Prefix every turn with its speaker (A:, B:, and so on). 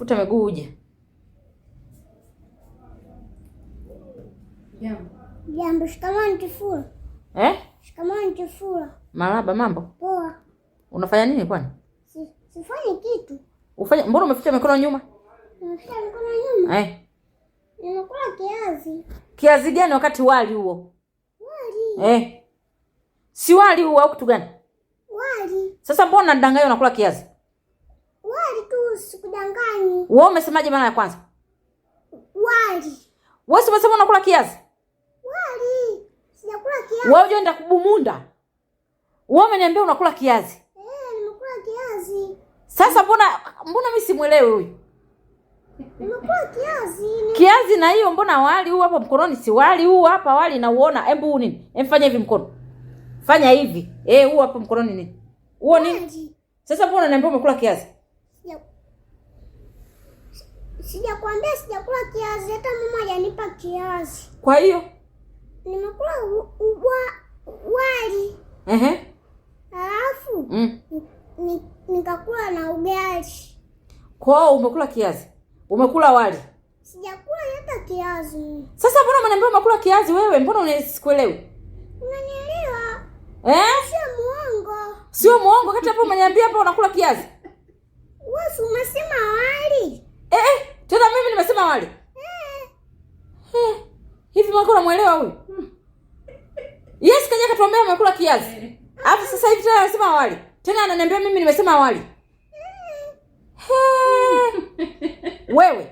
A: Futa miguu uje.
B: Jambo, shikamoo Tifula. Shikamoo Tifula.
A: Marahaba, mambo?
B: Poa.
A: Unafanya nini kwani?
B: Sifanyi kitu.
A: Ufanye, mbona umeficha mikono nyuma?
B: Umeficha mikono nyuma? Ninakula kiazi.
A: Kiazi gani wakati wali huo?
B: Wali.
A: Si wali huo au kitu gani?
B: Wali.
A: Sasa mbona unadanganya unakula kiazi?
B: Wali tu, sikudanganyi.
A: Wewe umesemaje mara ya kwanza?
B: Wali.
A: Wewe umesema unakula kiazi?
B: Wali. Sijakula kiazi.
A: Wewe unje nenda kubumunda. Wewe umeniambia unakula kiazi.
B: Nimekula kiazi.
A: Sasa mbona mimi simuelewi huyu?
B: Nimekula kiazi.
A: Kiazi na hiyo mbona wali huu hapa mkononi si wali huu hapa wali na uona hebu nini? Fanya hivi mkono. Fanya hivi. Huu hapa mkononi nini? Huo nini? Sasa mbona unaniambia umekula kiazi?
B: Sijakwambia sijakula kiazi, hata mama hajanipa kiazi.
A: Kwa hiyo
B: nimekula wali. Alafu nikakula na ugali.
A: Kwa hiyo umekula kiazi. Umekula wali.
B: Sijakula hata kiazi.
A: Sasa mbona unaniambia umekula kiazi wewe? Mbona unisikuelewi?
B: Unanielewa? Sio muongo.
A: Sio muongo kati hapo umeniambia hapa unakula kiazi.
B: Wewe umesema wali.
A: Tena mimi nimesema wali. Hivi mwako unamuelewa huyu? Yes, kaja katuambia umekula kiazi. Alafu sasa hivi tena anasema wali. Tena ananiambia mimi nimesema wali. Wewe